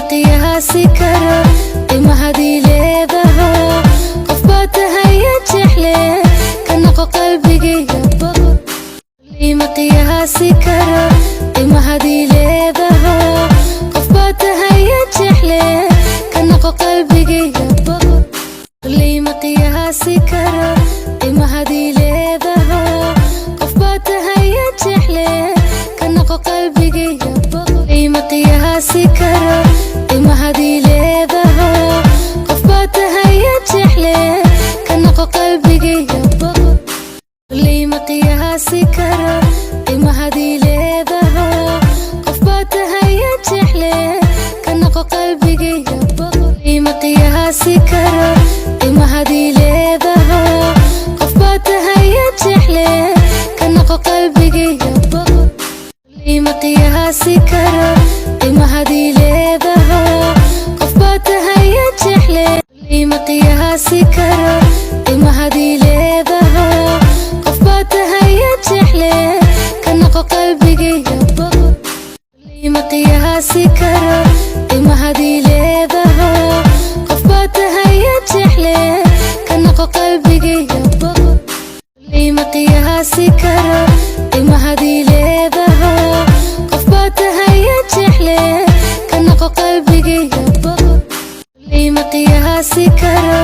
qiyaasi karo qiimahadii leedahay qof baa tahaya jecele ka noqo qalbigayga boqol lima qiyaasi karo qiimahadii leedahay qof baa tahaya jecele ka noqo qalbigayga boqol lima qiyaasi karo qiimahadii leedahay qof baa tahaya jecele ka noqo qalbigayga boqol lima qiyaasi karo qiimahadii leedahay qof baa tahaya jecele ka noqo qalbigayga boqol lima qiyaasi karo qiimahadii leedahay qof baa tahaya jecele ka noqo qalbigayga boqol lima qiyaasi karo qiimahadii leedahay qof baa tahaya jecele ka noqo qalbigayga boqol lima qiyaasi karo qiimahadii leedahay qof baa tahaya jecele lima qiyaasi karo qiimahadii leedahay qof baa tahaya jecele ka noqo qalbigayga boqol lima qiyaasi karo qiimahadii leedahay qof baa tahaya jecele ka noqo qalbigayga boqol lima qiyaasi karo qiimahadii leedahay qof baa tahaya jecele ka noqo qalbigayga boqol lima qiyaasi karo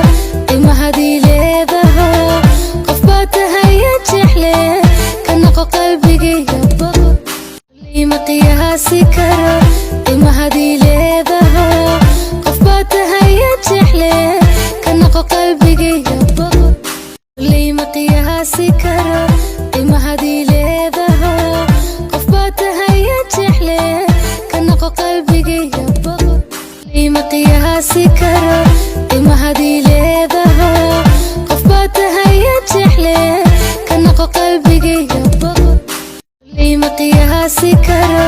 qiimahadii leedahay qof baa tahaya jecele ka noqo qalbigayga boqol lima qiyaasi karo qiimahadii leedahay qof baa tahaya jecele ka noqo qalbigayga boqol lima qiyaasi karo qiimahadii leedahay qof baa tahaya jecele ka noqo qalbigayga boqol lima qiyaasi karo qiimahadii leedahay qof baa tahaya jecele ka noqo qalbigayga boqol lima qiyaasi karo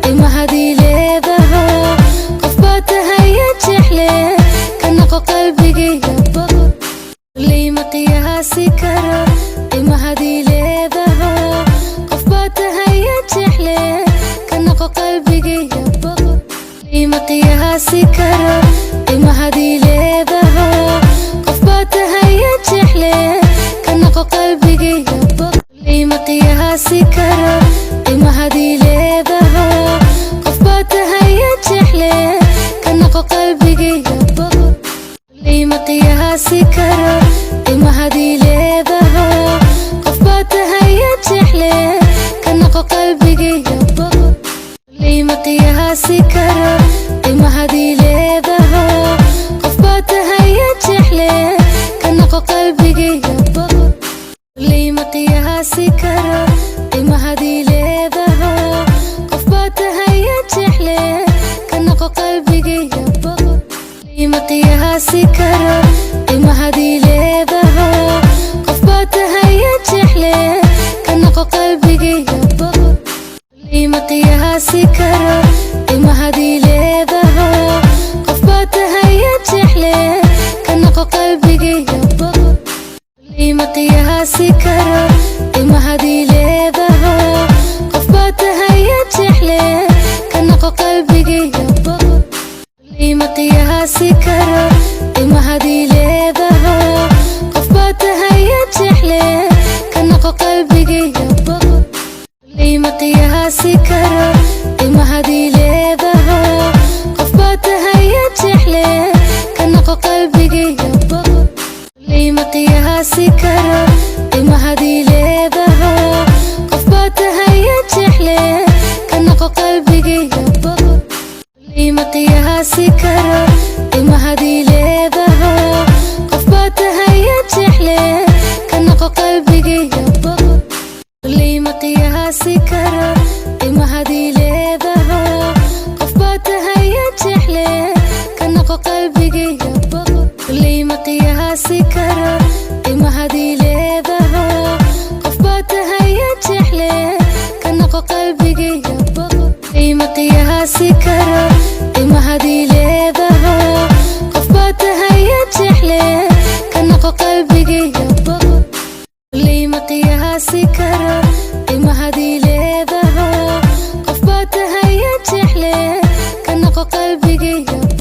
qiimahadii leedahay qof baa tahaya jecele ka noqo qalbigayga boqol lima qiyaasi karo qiimahadii leedahay qof baa tahaya jecele ka noqo qalbigayga boqol lima qiyaasi karo qiimahadii leedahay qof baa tahaya jecele ka noqo qalbigayga boqol lima qiyaasi karo qiimahadii leedahay qof baa tahaya jecele ka noqo qalbigayga boqol lima qiyaasi karo qiimahadii leedahay qof baa tahaya jecele ka noqo qalbigayga boqol lima qiyaasi karo qiimahadii leedahay qof baa tahaya jecele ka noqo qalbigayga boqol lima qiyaasi karo qiimahadii leedahay qof baa tahaya jecele ka noqo qalbigayga boqol lima qiyaasi karo qiimahadii leedahay qof baa tahaya jecele ka noqo qalbigayga boqol lima qiyaasi karo qiimahadii leedahay qof baa tahaya jecele ka noqo qalbigayga boqol lima qiyaasi karo qiimahadii leedahay qof baa tahaya jecele ka noqo qalbigayga boqol lima qiyaasi karo qiimahadii leedahay qof baa tahaya jecele ka noqo qalbigayga boqol lima qiyaasi karo qiimahadii leedahay qof baa tahaya jecele ka noqo qalbigayga boqol lima qiyaasi karo qiimahadii leedahay qof baa tahaya jecele ka noqo qalbigayga boqol lima qiyaasi karo qiimahadii leedahay qof baa tahaya jecele ka noqo qalbigayga boqol lima qiyaasi karo qiimahadii leedahay qof baa tahaya jecele ka noqo qalbigayga boqol lima qiyaasi karo qiimahadii leedahay qof baa tahaya jecele ka noqo qalbigayga boqol lima qiyaasi karo qiimahadii leedahay qof baa qalbigayga